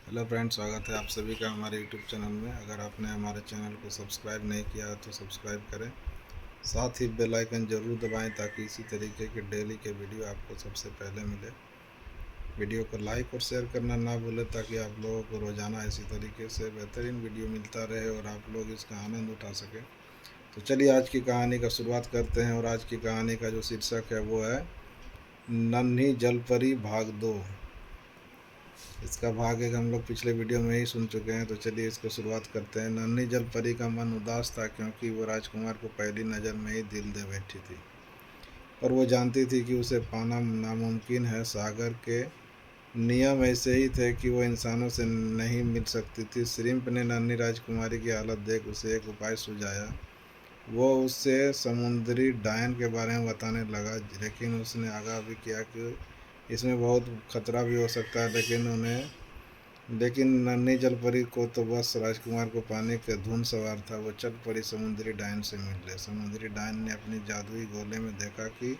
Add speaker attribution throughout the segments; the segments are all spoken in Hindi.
Speaker 1: हेलो फ्रेंड्स, स्वागत है आप सभी का हमारे यूट्यूब चैनल में। अगर आपने हमारे चैनल को सब्सक्राइब नहीं किया है तो सब्सक्राइब करें, साथ ही बेल आइकन ज़रूर दबाएं ताकि इसी तरीके के डेली के वीडियो आपको सबसे पहले मिले। वीडियो को लाइक और शेयर करना ना भूलें ताकि आप लोगों को रोज़ाना इसी तरीके से बेहतरीन वीडियो मिलता रहे और आप लोग इसका आनंद उठा सकें। तो चलिए आज की कहानी का शुरुआत करते हैं। और आज की कहानी का जो शीर्षक है वो है नन्ही जलपरी भाग 2। इसका भाग एक हम लोग पिछले वीडियो में ही सुन चुके हैं, तो चलिए इसको शुरुआत करते हैं। नन्ही जलपरी का मन उदास था क्योंकि वो राजकुमार को पहली नज़र में ही दिल दे बैठी थी, पर वो जानती थी कि उसे पाना नामुमकिन है। सागर के नियम ऐसे ही थे कि वो इंसानों से नहीं मिल सकती थी। श्रिम्प ने नन्ही राजकुमारी की हालत देख उसे एक उपाय सुझाया। वो उससे समुद्री डायन के बारे में बताने लगा, लेकिन उसने आगाह भी किया कि इसमें बहुत खतरा भी हो सकता है। लेकिन नन्ही जलपरी को तो बस राजकुमार को पाने का धुन सवार था। वो चल पड़ी समुद्री डायन से मिलने। समुद्री डायन ने अपनी जादुई गोले में देखा कि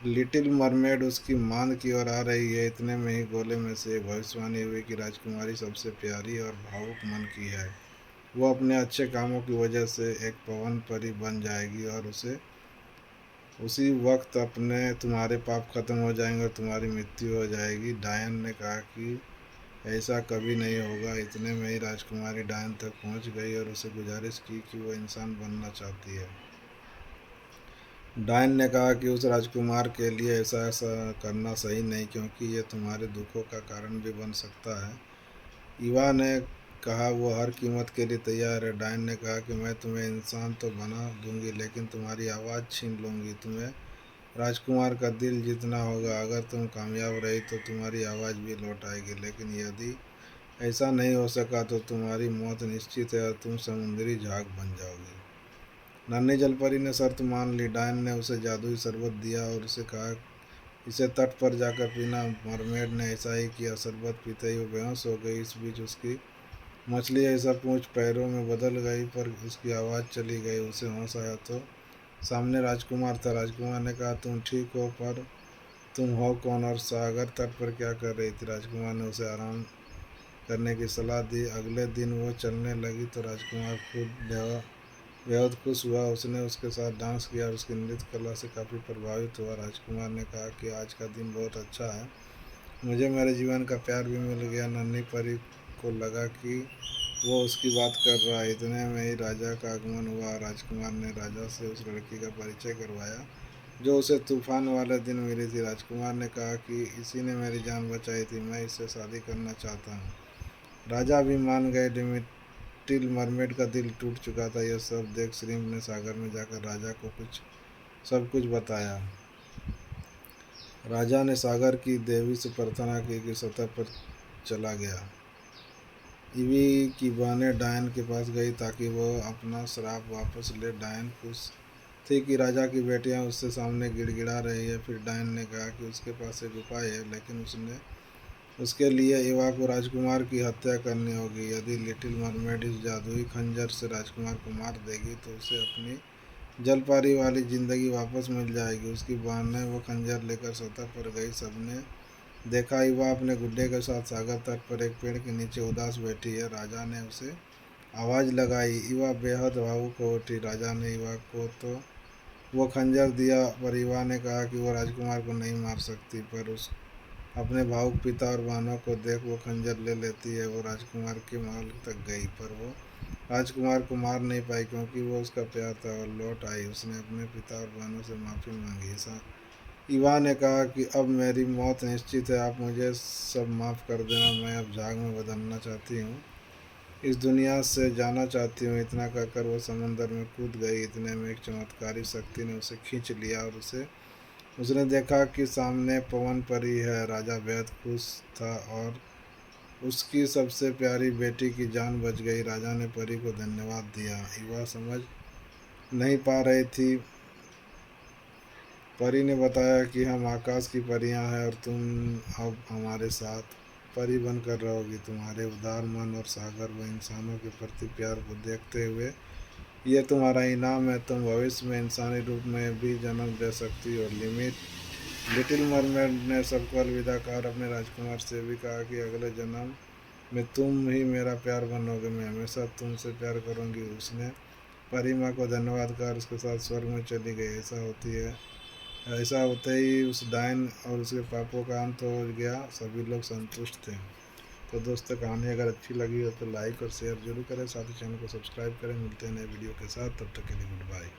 Speaker 1: लिटिल मरमेड उसकी मांद की ओर आ रही है। इतने में ही गोले में से एक भविष्यवाणी हुई कि राजकुमारी सबसे प्यारी और भावुक मन की है। वो अपने अच्छे कामों की वजह से एक पवन परी बन जाएगी और उसे उसी वक्त अपने तुम्हारे पाप खत्म हो जाएंगे और तुम्हारी मृत्यु हो जाएगी। डायन ने कहा कि ऐसा कभी नहीं होगा। इतने में ही राजकुमारी डायन तक पहुंच गई और उसे गुजारिश की कि वो इंसान बनना चाहती है। डायन ने कहा कि उस राजकुमार के लिए ऐसा करना सही नहीं, क्योंकि ये तुम्हारे दुखों का कारण भी बन सकता है। ईवा ने कहा वो हर कीमत के लिए तैयार है। डायन ने कहा कि मैं तुम्हें इंसान तो बना दूंगी, लेकिन तुम्हारी आवाज़ छीन लूँगी। तुम्हें राजकुमार का दिल जीतना होगा। अगर तुम कामयाब रही तो तुम्हारी आवाज़ भी लौट आएगी, लेकिन यदि ऐसा नहीं हो सका तो तुम्हारी मौत निश्चित है और तुम समुद्री झाग बन जाओगी। नन्ही जलपरी ने शर्त मान ली। डायन ने उसे जादुई शरबत दिया और उसे कहा इसे तट पर जाकर पीना। मरमेड ने ऐसा ही किया। शरबत पीते ही वो बेहोश हो गई। इस बीच उसकी मछली ऐसा पूंछ पैरों में बदल गई, पर उसकी आवाज़ चली गई। उसे होश आया तो सामने राजकुमार था। राजकुमार ने कहा तुम ठीक हो, पर तुम हो कौन और सागर तट पर क्या कर रही थी? राजकुमार ने उसे आराम करने की सलाह दी। अगले दिन वो चलने लगी तो राजकुमार खुद बेहद खुश हुआ। उसने उसके साथ डांस किया और उसकी नृत्य कला से काफ़ी प्रभावित हुआ। राजकुमार ने कहा कि आज का दिन बहुत अच्छा है, मुझे मेरे जीवन का प्यार भी मिल गया। नन्ही परी को लगा कि वो उसकी बात कर रहा है। इतने में ही राजा का आगमन हुआ। राजकुमार ने राजा से उस लड़की का परिचय करवाया जो उसे तूफान वाले दिन मिली थी। राजकुमार ने कहा कि इसी ने मेरी जान बचाई थी, मैं इससे शादी करना चाहता हूँ। राजा भी मान गए। लिटिल मरमेड का दिल टूट चुका था। यह सब देख श्रिम्प ने सागर में जाकर राजा को सब कुछ बताया। राजा ने सागर की देवी से प्रार्थना की कि सतह पर चला गया। ईवी की बहनें डायन के पास गई ताकि वो अपना श्राप वापस ले। डायन खुश थी कि राजा की बेटियां उससे सामने गिड़गिड़ा रही है। फिर डायन ने कहा कि उसके पास एक उपाय है, लेकिन उसके लिए ईवा को राजकुमार की हत्या करनी होगी। यदि लिटिल मरमेड इस जादुई खंजर से राजकुमार को मार देगी तो उसे अपनी जलपरी वाली जिंदगी वापस मिल जाएगी। उसकी बहनें वो खंजर लेकर सतह पर गई। सबने देखा ईवा अपने गुड्डे के साथ सागर तट पर एक पेड़ के नीचे उदास बैठी है। राजा ने उसे आवाज़ लगाई। ईवा बेहद भावुक हो उठी। राजा ने ईवा को तो वो खंजर दिया, पर ईवा ने कहा कि वो राजकुमार को नहीं मार सकती, पर उस अपने भावुक पिता और बहनों को देख वो खंजर ले लेती है। वो राजकुमार के महल तक गई, पर वो राजकुमार को मार नहीं पाई क्योंकि वो उसका प्यार था। और लौट आई। उसने अपने पिता और बहनों से माफ़ी मांगी। ऐसा ईवा ने कहा कि अब मेरी मौत निश्चित है, आप मुझे सब माफ़ कर देना। मैं अब झाग में बदलना चाहती हूँ, इस दुनिया से जाना चाहती हूँ। इतना कहकर वो समंदर में कूद गई। इतने में एक चमत्कारी शक्ति ने उसे खींच लिया और उसने देखा कि सामने पवन परी है। राजा बेहद खुश था और उसकी सबसे प्यारी बेटी की जान बच गई। राजा ने परी को धन्यवाद दिया। ईवा समझ नहीं पा रही थी। परी ने बताया कि हम आकाश की परियां हैं और तुम अब हमारे साथ परी बनकर रहोगी। तुम्हारे उदार मन और सागर व इंसानों के प्रति प्यार को देखते हुए ये तुम्हारा इनाम है। तुम भविष्य में इंसानी रूप में भी जन्म ले सकती हो। लिटिल मरमेड ने सबको अलविदा कहा और अपने राजकुमार से भी कहा कि अगले जन्म मैं तुम ही मेरा प्यार बनोगे, मैं हमेशा तुमसे प्यार करूँगी। उसने परी माँ को धन्यवाद कर उसके साथ स्वर्ग में चली गई। ऐसा होती है, ऐसा होते ही उस डायन और उसके पापों का अंत हो गया। सभी लोग संतुष्ट थे। तो दोस्तों, कहानी अगर अच्छी लगी हो तो लाइक और शेयर जरूर करें, साथ ही चैनल को सब्सक्राइब करें। मिलते हैं नए वीडियो के साथ, तब तक के लिए गुड बाय।